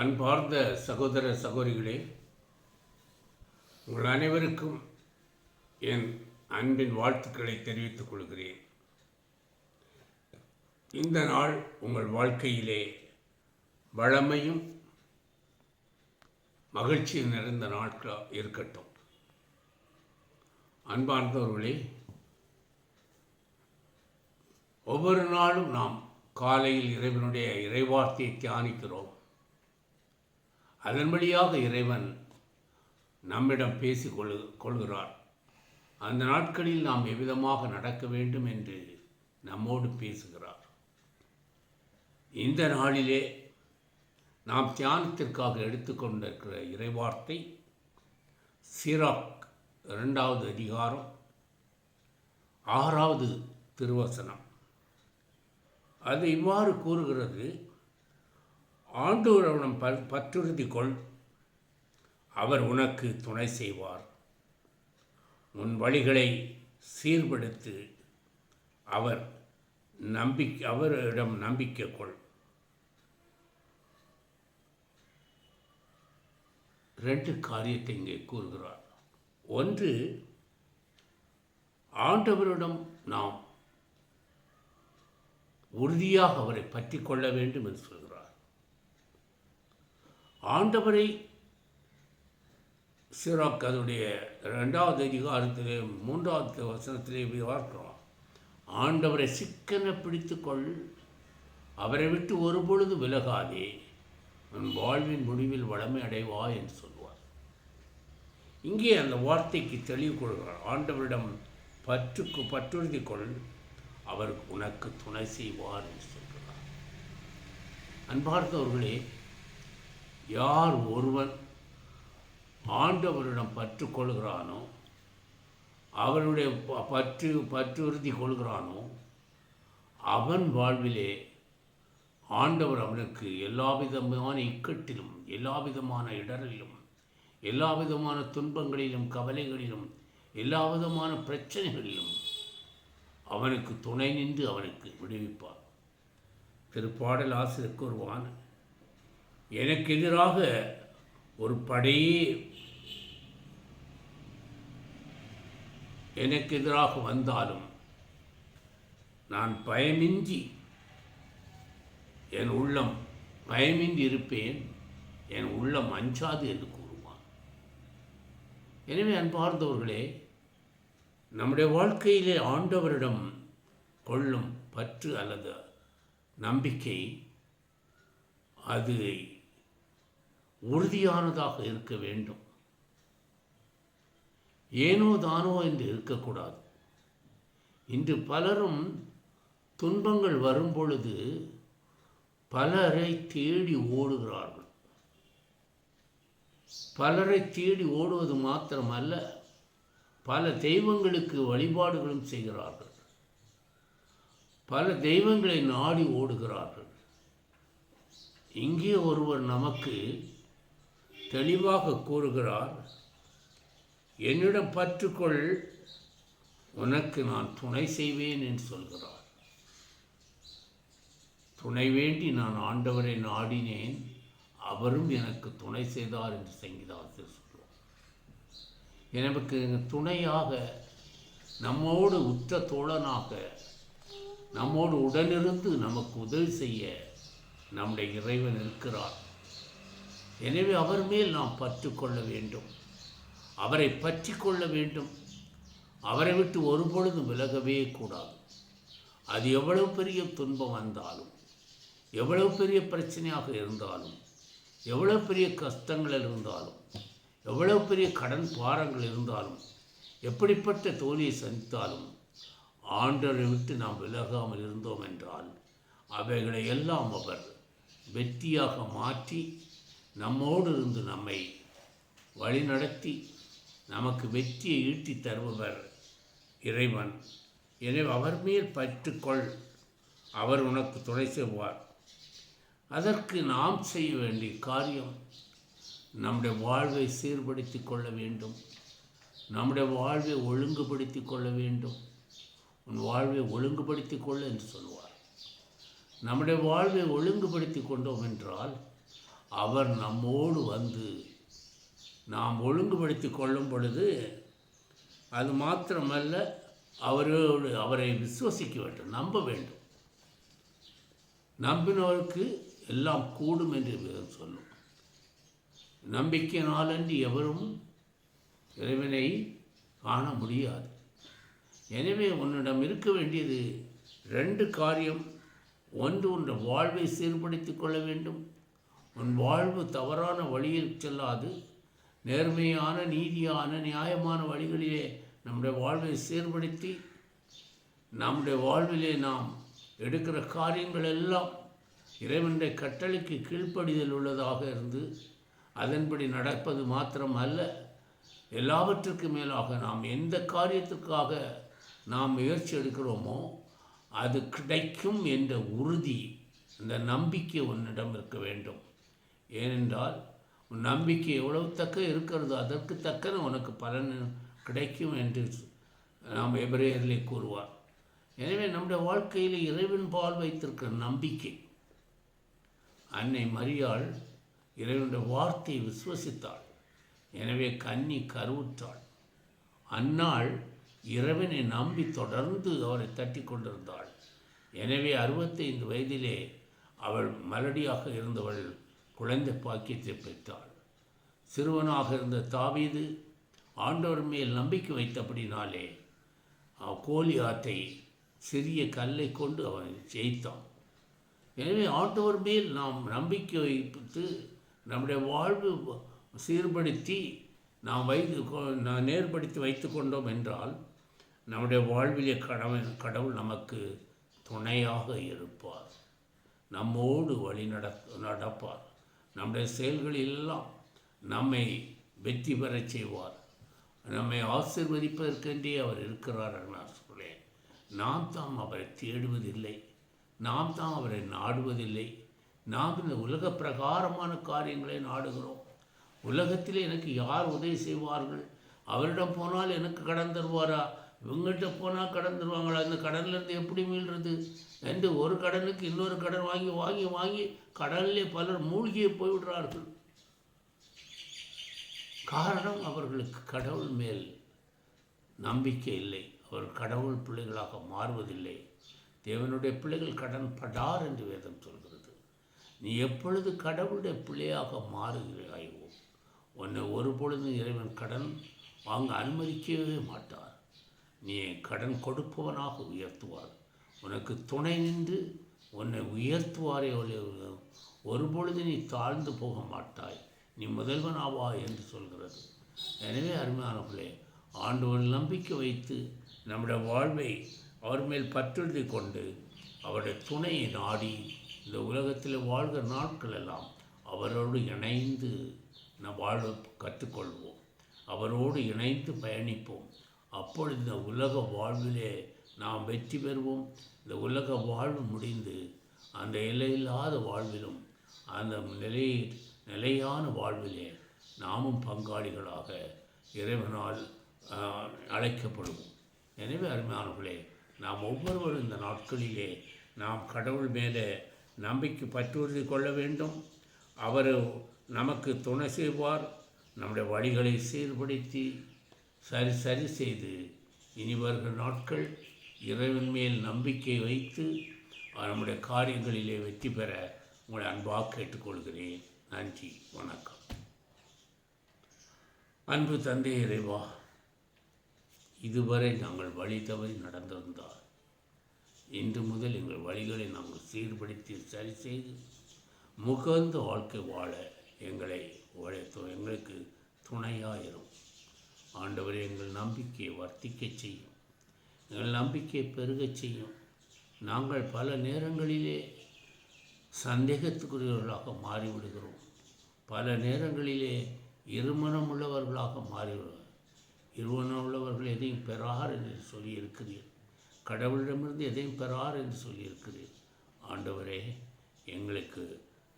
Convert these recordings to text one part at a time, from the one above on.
அன்பார்ந்த சகோதர சகோதரிகளே, உங்கள் அனைவருக்கும் என் அன்பின் வாழ்த்துக்களை தெரிவித்துக் கொள்கிறேன். இந்த நாள் உங்கள் வாழ்க்கையிலே வளமையும் மகிழ்ச்சியும் நிறைந்த நாட்களாக இருக்கட்டும். அன்பார்ந்தவர்களே, ஒவ்வொரு நாளும் நாம் காலையில் இறைவனுடைய இறைவார்த்தையை தியானிக்கிறோம். அதன் வழியாக இறைவன் நம்மிடம் பேசிக் கொள்கிறார். அந்த நாட்களில் நாம் எவ்விதமாக நடக்க வேண்டும் என்று நம்மோடு பேசுகிறார். இந்த நாளிலே நாம் தியானத்திற்காக எடுத்துக்கொண்டிருக்கிற இறைவார்த்தை சிராக் 2வது அதிகாரம் 6வது திருவசனம். அது இவ்வாறு கூறுகிறது: ஆண்டவரிடம் பற்றுறுதி கொள், அவர் உனக்கு துணை செய்வார். உன் வழிகளை சீர்படுத்து, அவரிடம் நம்பிக்கை கொள். 2 காரியத்தை இங்கே கூறுகிறார். ஒன்று, ஆண்டவரிடம் நாம் உறுதியாக அவரை பற்றி கொள்ள வேண்டும் என்று சொல்கிறார். ஆண்டவரை சிராக் அதனுடைய 2வது அதிகாரத்திலே 3வது வசனத்திலே பார்க்கிறோம். ஆண்டவரை சிக்கன பிடித்துக்கொள், அவரை விட்டு ஒருபொழுது விலகாதே, உன் வாழ்வின் முடிவில் வளமை அடைவா என்று சொல்வார். இங்கே அந்த வார்த்தைக்கு தெளிவு கொள்கிறார். ஆண்டவரிடம் பற்றுறுதி கொள், அவர் உனக்கு துணை செய்வார் என்று சொல்கிறார். அன்பார்ந்தவர்களே, யார் ஒருவன் ஆண்டவரிடம் பற்றுக்கொள்கிறானோ, அவருடைய பற்றுறுதி கொள்கிறானோ, அவன் வாழ்விலே ஆண்டவர் அவனுக்கு எல்லா விதமான இக்கட்டிலும், எல்லா விதமான இடரிலும், எல்லா விதமான துன்பங்களிலும், கவலைகளிலும், எல்லா விதமான பிரச்சனைகளிலும் அவனுக்கு துணை நின்று அவனுக்கு விடுவிப்பார். திருப்பாடல் ஆசிரியர் கூறுவான், எனக்கு எதிராக ஒரு படையே எனக்கு எதிராக வந்தாலும் நான் பயமின்றி இருப்பேன், என் உள்ளம் அஞ்சாது என்று கூறுவான். எனவே அன்பார்ந்தவர்களே, நம்முடைய வாழ்க்கையிலே ஆண்டவரிடம் கொள்ளும் பற்று அல்லது நம்பிக்கை அது உறுதியானதாக இருக்க வேண்டும். ஏனோ தானோ என்று இருக்கக்கூடாது. இன்று பலரும் துன்பங்கள் வரும் பொழுது பலரை தேடி ஓடுகிறார்கள். பலரை தேடி ஓடுவது மாத்திரமல்ல, பல தெய்வங்களுக்கு வழிபாடுகளும் செய்கிறார்கள். பல தெய்வங்களை நாடி ஓடுகிறார்கள். இங்கே ஒருவர் நமக்கு தெளிவாக கூறுகிறார், என்னிடம் பற்றுக்கொள், உனக்கு நான் துணை செய்வேன் என்று சொல்கிறார். துணை வேண்டி நான் ஆண்டவரை நாடினேன், அவரும் எனக்கு துணை செய்தார் என்று சங்கீதத்தில் சொல்லுவார். எனக்கு துணையாக, நம்மோடு உற்ற தோழனாக, நம்மோடு உடனிருந்து நமக்கு உதவி செய்ய நம்முடைய இறைவன் இருக்கிறார். எனவே அவர் மேல் நாம் பற்றுக்கொள்ள வேண்டும், அவரை பற்றி கொள்ள வேண்டும். அவரை விட்டு ஒருபொழுதும் விலகவே கூடாது. அது எவ்வளவு பெரிய துன்பம் வந்தாலும், எவ்வளவு பெரிய பிரச்சனையாக இருந்தாலும், எவ்வளவு பெரிய கஷ்டங்கள் இருந்தாலும், எவ்வளவு பெரிய கடன் பாரங்கள் இருந்தாலும், எப்படிப்பட்ட தோல்வியை சந்தித்தாலும், ஆண்டவரை விட்டு நாம் விலகாமல் இருந்தோம் என்றால் அவைகளை எல்லாம் அவர் வெற்றியாக மாற்றி நம்மோடு இருந்து நம்மை வழிநடத்தி நமக்கு வெற்றியை ஈட்டி தருபவர் இறைவன். எனவே அவர் மேல் பற்றுக்கொள், அவர் உனக்கு துணை செய்வார். அதற்கு நாம் செய்ய வேண்டிய காரியம், நம்முடைய வாழ்வை சீர்படுத்தி கொள்ள வேண்டும், நம்முடைய வாழ்வை ஒழுங்குபடுத்தி கொள்ள வேண்டும். உன் வாழ்வை ஒழுங்குபடுத்தி கொள்ள என்று சொல்வார். நம்முடைய வாழ்வை ஒழுங்குபடுத்தி கொண்டோம் என்றால் அவர் நம்மோடு வந்து நாம் ஒழுங்குபடுத்தி கொள்ளும் பொழுது அது மாத்திரமல்ல, அவரை விசுவசிக்க வேண்டும், நம்ப வேண்டும். நம்பினவருக்கு எல்லாம் கூடும் என்று வேதம் சொல்லும். நம்பிக்கையினாலன்றி எவரும் இறைவனை காண முடியாது. எனவே உன்னிடம் இருக்க வேண்டியது 2 காரியம். ஒன்று, உன் வாழ்வை சீர்படுத்திக் கொள்ள வேண்டும். உன் வாழ்வு தவறான வழியில் செல்லாது நேர்மையான, நீதியான, நியாயமான வழிகளிலே நம்முடைய வாழ்வை சீர்படுத்தி நம்முடைய வாழ்விலே நாம் எடுக்கிற காரியங்கள் எல்லாம் இறைவனுடைய கட்டளைக்கு கீழ்ப்படிதல் உள்ளதாக இருந்து அதன்படி நடப்பது மாத்திரம் அல்ல, எல்லாவற்றுக்கும் மேலாக நாம் எந்த காரியத்துக்காக நாம் முயற்சி எடுக்கிறோமோ அது கிடைக்கும் என்ற உறுதி, அந்த நம்பிக்கை உன்னிடம் இருக்க வேண்டும். ஏனென்றால் உன் நம்பிக்கை எவ்வளவு தக்க இருக்கிறதோ அதற்கு தக்கன உனக்கு பலன் கிடைக்கும் என்று நாம் எபிரேயரிலே கூறுவார். எனவே நம்முடைய வாழ்க்கையில் இறைவன் பால் வைத்திருக்கிற நம்பிக்கை. அன்னை மரியாள் இறைவனுடைய வார்த்தையை விசுவசித்தாள். எனவே கன்னி கருவுற்றாள். அன்னாள் இறைவனை நம்பி தொடர்ந்து அவரை தட்டி கொண்டிருந்தாள். எனவே 65 வயதிலே அவள் மலடியாக இருந்தவள் குழந்தை பாக்கியத்தை பெற்றாள். சிறுவனாக இருந்த தாவீது ஆண்டவர் மேல் நம்பிக்கை வைத்தபடினாலே கோலியாத்தை சிறிய கல்லை கொண்டு அவன் ஜெயித்தான். எனவே ஆண்டவர் மேல் நாம் நம்பிக்கை வைத்து நம்முடைய வாழ்வு சீர்படுத்தி நாம் நேர்படுத்தி வைத்து கொண்டோம் என்றால் நம்முடைய வாழ்விலே கடவுள் நமக்கு துணையாக இருப்பார், நம்மோடு வழி நடப்பார். நம்முடைய செயல்களெல்லாம் நம்மை வெற்றி பெறச் செய்வார். நம்மை ஆசீர்வதிப்பதற்கென்றே அவர் இருக்கிறார் நான் சொல்லேன். நாம் தாம் அவரை தேடுவதில்லை, நாம் தாம் அவரை நாடுவதில்லை. நாம் இந்த உலக பிரகாரமான காரியங்களை நாடுகிறோம். உலகத்தில் எனக்கு யார் உதவி செய்வார்கள், அவரிடம் போனால் எனக்கு கடன் தருவாரா, இவங்கள்ட்ட போனால் கடன் தருவாங்களா, இந்த கடன்லேருந்து எப்படி மீள்றது என்று ஒரு கடனுக்கு இன்னொரு கடன் வாங்கி வாங்கி வாங்கி கடனிலே பலர் மூழ்கியே போய்விடுறார்கள். காரணம், அவர்களுக்கு கடவுள் மேல் நம்பிக்கை இல்லை. அவர் கடவுள் பிள்ளைகளாக மாறுவதில்லை. தேவனுடைய பிள்ளைகள் கடன் படார் என்று வேதம் சொல்கிறது. நீ எப்பொழுது கடவுளுடைய பிள்ளையாக மாறுகிறாயோ உன்னை ஒரு பொழுதும் இறைவன் கடன் வாங்க அனுமதிக்கவே மாட்டார். நீ கடன் கொடுப்பவனாக உயர்த்துவார். உனக்கு துணை நின்று உன்னை உயர்த்துவாரே ஒரு பொழுது நீ தாழ்ந்து போக மாட்டாய், நீ முதல்வன் ஆவாய் என்று சொல்கிறது. எனவே அருமையானவர்களே, ஆண்டவர் நம்பிக்கை வைத்து நம்முடைய வாழ்வை அவர் மேல் பற்றுறுதி கொண்டு அவருடைய துணையை நாடி இந்த உலகத்தில் வாழ்கிற நாட்கள் எல்லாம் அவரோடு இணைந்து நாம் வாழ கற்றுக்கொள்வோம், அவரோடு இணைந்து பயணிப்போம். அப்பொழுது இந்த உலக வாழ்விலே நாம் வெற்றி பெறுவோம். இந்த உலக வாழ்வு முடிந்து அந்த எல்லையில்லாத வாழ்விலும் அந்த நிலையான வாழ்விலே நாமும் பங்காளிகளாக இறைவனால் அழைக்கப்படுவோம். எனவே அருமையானவர்களே, நாம் ஒவ்வொருவரும் இந்த நாட்களிலே நாம் கடவுள் மேலே நம்பிக்கை பற்றுறுதி கொள்ள வேண்டும். அவர் நமக்கு துணை செய்வார். நம்முடைய வழிகளை சீர்படுத்தி சரி செய்து இனி வருகிற நாட்கள் இறைவன் மேல் நம்பிக்கை வைத்து நம்முடைய காரியங்களிலே வெற்றி பெற உங்களை அன்பாக கேட்டுக்கொள்கிறேன். நன்றி, வணக்கம். அன்பு தந்தை இறைவா, இதுவரை நாங்கள் வழி தவறி நடந்திருந்தால் இன்று முதல் எங்கள் வழிகளை நாங்கள் சீர்படுத்தி சரி செய்து முகந்த வாழ்க்கை வாழ எங்களுக்கு துணையாயிரும். ஆண்டவரே, எங்கள் நம்பிக்கையை வர்த்திக்கச் செய்யும், எங்கள் நம்பிக்கையை பெருகச் செய்யும். நாங்கள் பல நேரங்களிலே சந்தேகத்துக்குரியவர்களாக மாறிவிடுகிறோம். பல நேரங்களிலே இருமனம் உள்ளவர்களாக மாறிவிடுவோம். இருமனம் உள்ளவர்கள் எதையும் பெறார் என்று சொல்லியிருக்கிறீர், கடவுளிடமிருந்து எதையும் பெறார் என்று சொல்லியிருக்கிறீர். ஆண்டவரே, எங்களுக்கு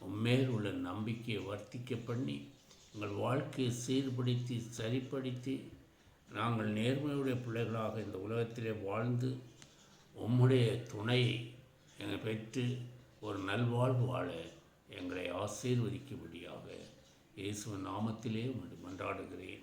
உம்மேல் உள்ள நம்பிக்கையை வர்த்திக்க பண்ணி எங்கள் வாழ்க்கையை சீர்படுத்தி சரிப்படுத்தி நாங்கள் நேர்மையுடைய பிள்ளைகளாக இந்த உலகத்திலே வாழ்ந்து உம்முடைய துணையை எங்கள் பெற்று ஒரு நல்வாழ்வு வாழ எங்களை ஆசீர்வதிக்கும்படியாக இயேசுவின் நாமத்திலே உம்மை மன்றாடுகிறேன்.